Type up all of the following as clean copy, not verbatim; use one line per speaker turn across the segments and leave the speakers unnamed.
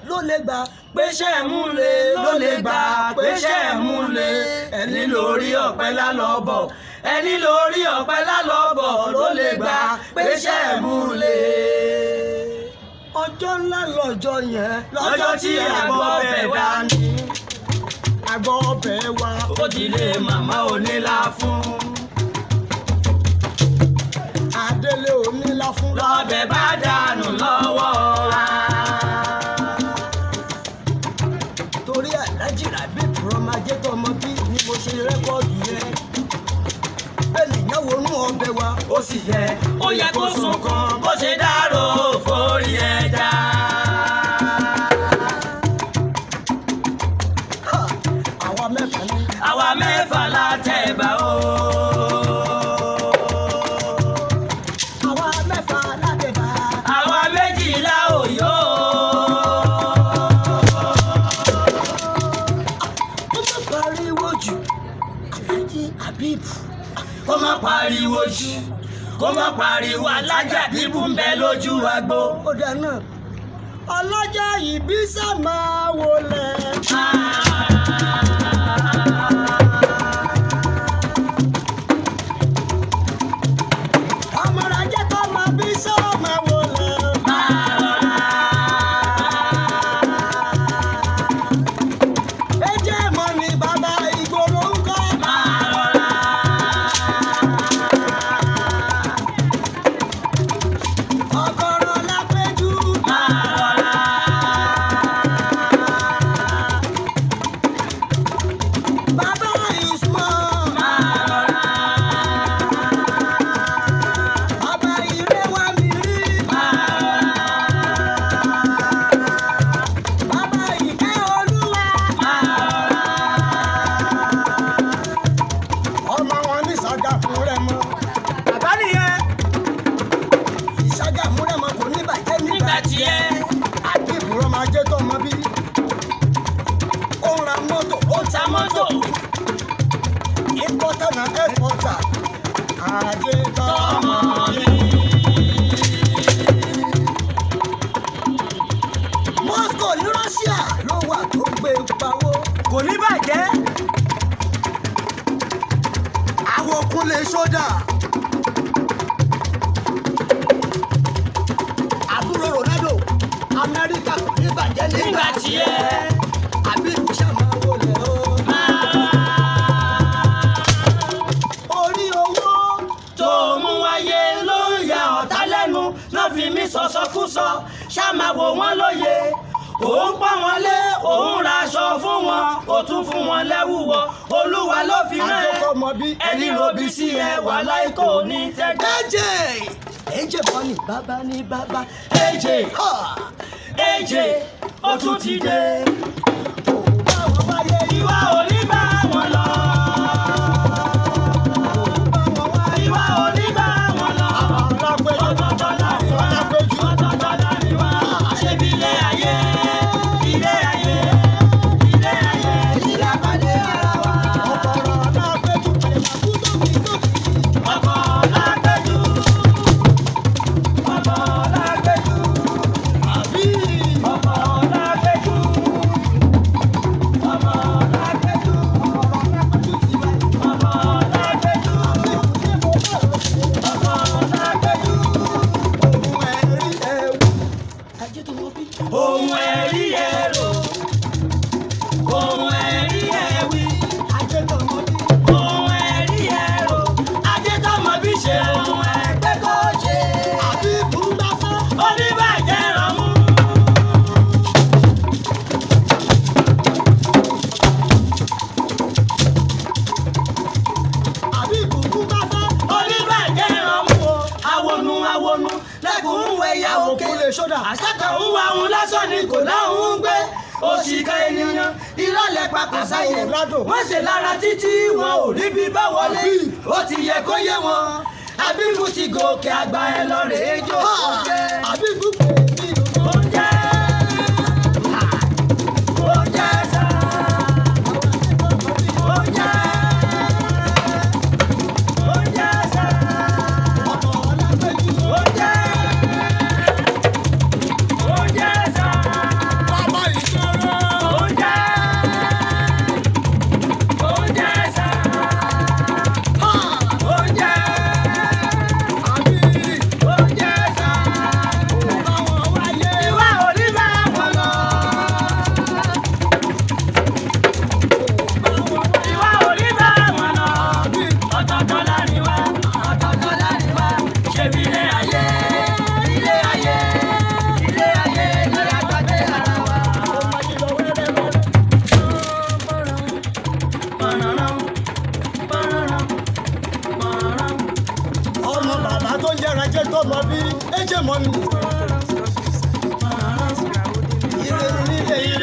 ló lè gbà pé ṣẹ́ múlẹ̀ ló lè gbà pé ṣẹ́ múlẹ̀ ẹni lórí ọ̀pẹ lálọ́bọ̀ ẹni lórí ọ̀pẹ lálọ́bọ̀ ló lè gbà pé ṣẹ́ múlẹ̀. ọjọ́ ńlá lọ́jọ́ yẹn lọ́jọ́ tí àgbọ̀ ọbẹ̀ dání àgbọ̀ ọbẹ̀ wa ó dilé màmá onílà fún adélé onílà fún lọ́bẹ̀ bá dànù lọ́wọ́ wa. torí Alhaji Rabeeb Rọ́májẹ́ tọmọ bí ni mo ṣe rẹ́kọ̀dù yẹn ènìyàn wọnú ọbẹ̀ wa ó sì yẹ ó yẹ kó sùn kan bó ṣe dárò forí ẹja. àwa mẹ́fà ni àwa mẹ́fà la tẹ̀ bá o. àwa mẹ́fà la tẹ̀ bá. àwa méjìlá ò yó. Rabeeb kó má pariwo jù kó má pariwo Alhaji Rabeeb ń bẹ lójú agbo. ó dáná ọlọ́jà ìbí sàmà wọlé. ọmọrajẹ́ tó máa bí sàmà wọlé. ẹjẹ́ mọ́ ni bàbá ìgboro ń kọ́. Rabeeb Rọ́májẹ́ tọmọ bí ó ń ra mọ́tò ó ń ta mọ́tò importer na exporter ajé tọmọ bí. Moscow ní Russia ló wà tó gbé pawó kò ní bàjẹ́ àwọn Kúnlé Sójà. Ronaldo Amẹ́ríkà kò ní bàjẹ́ nígbà tí ẹ Rabeeb ṣàmà wọlé o. orí owó tó mú wáyé ló ń ya ọ̀tá lẹ́nu ló fi mí sọ̀sọ̀kúsọ ṣàmà wò wọ́n lóye òun pọ́n wọn lé òun raṣọ fún wọn ó tún fún wọn lẹ́wùwọ́ Olúwa ló fi rán ẹni robi sí ẹ wàhálà ikọ̀ ní tẹ́gbẹ́. AJ bọ́ ní bàbá ní bàbá AJ AJ ó tún ti dé. báwọn wáyé ìwà ò ní bá wọn lọ. ìwà ò ní bá wọn lọ. ọ̀tọ̀ọ̀tọ̀ láàrin wá ṣebí ilé ayé ilé ayé ilé ayé ilé àpàdé ara wa. ọkọ̀ náà péjú pẹ̀lú àbúrò mi lókè. ọkọ̀ náà péjú. Ohun ẹ̀rí ẹ̀rọ, ohun ẹ̀rí ẹ̀wí, Ajẹ́tọ̀mọ́bí. Ohun ẹ̀rí ẹ̀rọ, Ajẹ́tọ̀mọ́bí ṣe ohun ẹgbẹ́ kò ṣe. Rabeeb ń bá fún oníbàjẹ́ rọ̀mú. Rabeeb ń bá fún oníbàjẹ́ rọ̀mú o. Awonu lẹ́kùn ń wẹ̀yà òkè. Àṣàkà ń wá òun lásán ni kò láhùn ń gbé. Òṣìkà ènìyàn ìrọ̀lẹ́ papọ̀ sáyé. Wọ́n ṣe lára títí wọn ò rí bí bá wọlé. Ó ti yẹ kó yé wọn. Rabeeb ti gòkè àgbà ẹ lọ rèé jó oúnjẹ. Rabeeb pè mí oúnjẹ. Oúnjẹ sá. Oúnjẹ. Oúnjẹ sá. Oúnjẹ. Oúnjẹ sá.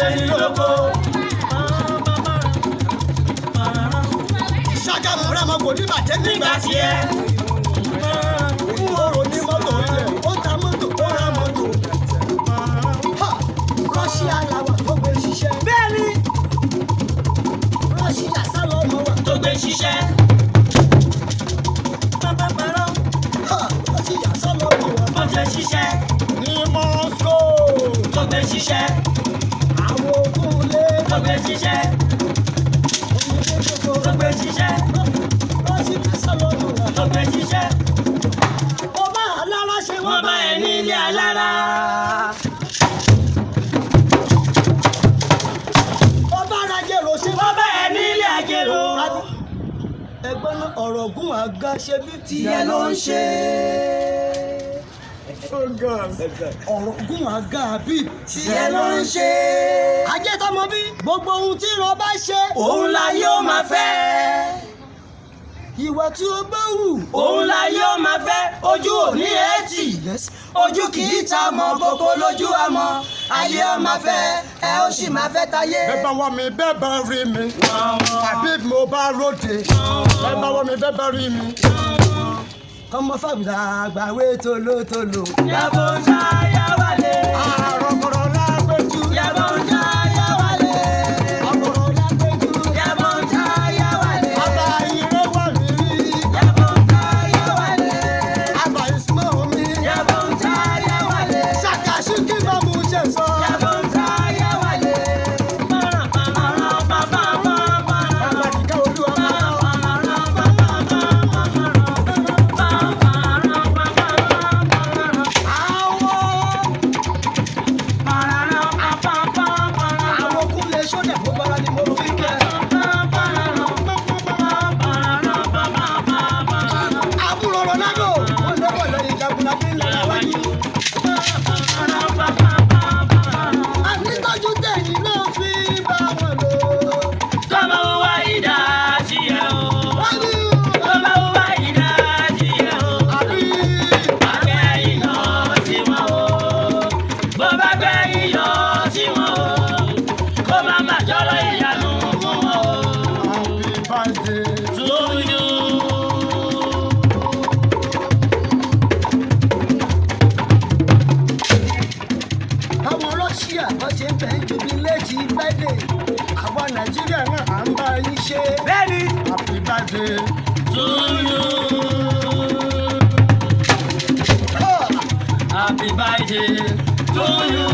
ṣe ní lóko.
Ṣàgámù rẹ̀ mọ́ kò ní bàjẹ́
Nígbà tiẹ̀,
Ìwòrò ní mọ́tò ilẹ̀, ó ta mọ́tò, ó ra mọ́tò. Ha! Rọ́ṣíà làwà tó gbé ṣiṣẹ́.
bẹ́ẹ̀ni
Rọ́ṣíà sálọ ọmọ wa.
tó gbé ṣiṣẹ́.
Ha! Rọ́ṣíà sálọ ọmọ wa.
Tó gbé ṣiṣẹ́,
Ní Moscow,
tó gbé ṣiṣẹ́,
àwọn ogun lé.
tó gbé ṣiṣẹ́, tó gbé ṣiṣẹ́,
Rọ́ṣíà sálọ ọmọ wa.
tó gbé ṣiṣẹ́.
Ó bá alára ṣe
Wọ́n bá ẹ ní ilé alára.
Ó bá ara jèrò ṣe
Wọ́n bá ẹ ní ilé àjèrò.
ẹgbẹ́ náà ọ̀rọ̀ gún àga ṣe bí
Tiẹ̀ ló ń ṣe.
ọ̀rọ̀ gún àga bí
Tiẹ̀ ló ń ṣe.
ajé tọmọ bí gbogbo ohun tí ìran bá ṣe
Òun la yóò máa fẹ́.
ìwà tí ó bá wù.
Òun la yóò máa fẹ́. Ojú ò ní ètì. Ojú kì í ta mọ́ kókó lójú àmọ́. Ayé ó máa fẹ́, ẹ ó sì máa fẹ́ táyé.
bẹ́ẹ̀ bá wọ́n mi bẹ́ẹ̀ bá rí mi tàbí mo bá ròde bẹ́ẹ̀ bá wọ́n mi bẹ́ẹ̀ bá rí mi. ọmọ fàgbà àgbàwé tolótoló.
Yàgò ń ṣá yá wálé.
àròkọ̀rọ̀ lágbèjú.
Yàgò ń ṣá yá wálé.
ọkọ̀rọ̀ lágbèjú.
Yàgò ń ṣá yá wálé.
àbá ire wà mí rí.
Yàgò ń ṣá yá wálé.
àbá ìsúná mi.
Yàgò ń ṣá yá wálé.
ṣàkàṣù kí bá mu ṣe sọ.
Yàgò ń ṣá yá wálé.
bàbá kíkẹ́ olúwa máa bá. àwọn kúnlẹ̀ sọ́dẹ̀ gbogbo ara ni mo fi kẹ́. àbúrò Ronaldo ó lọ́wọ́ lẹ́yìn ìjagunlá bí ńlá wájú. ànítọ́jú tẹ̀yìn náà fi bá wọn lò.
Kọ́mọ wá ìdá tiẹ̀ o.
wọ́n ní
Kọ́mọ wá ìdá tiẹ̀ o.
àbí
Akẹ́yìn lọ sí wọn o. Bó bá gbẹ̀yìn lọ sí wọn o. Kó má má jọ̀rọ̀ ìyanu fún wọn o.
happy birthday.
To you.
àwọn Russia wọ́n ṣe ń bẹ̀ ń jòbí létí bẹ́ẹ̀dẹ̀ àwọn Nàìjíríà náà à ń bá yín ṣe.
Bẹ́ẹ̀ni.
happy birthday.
To you.
Oh.
Happy birthday to you.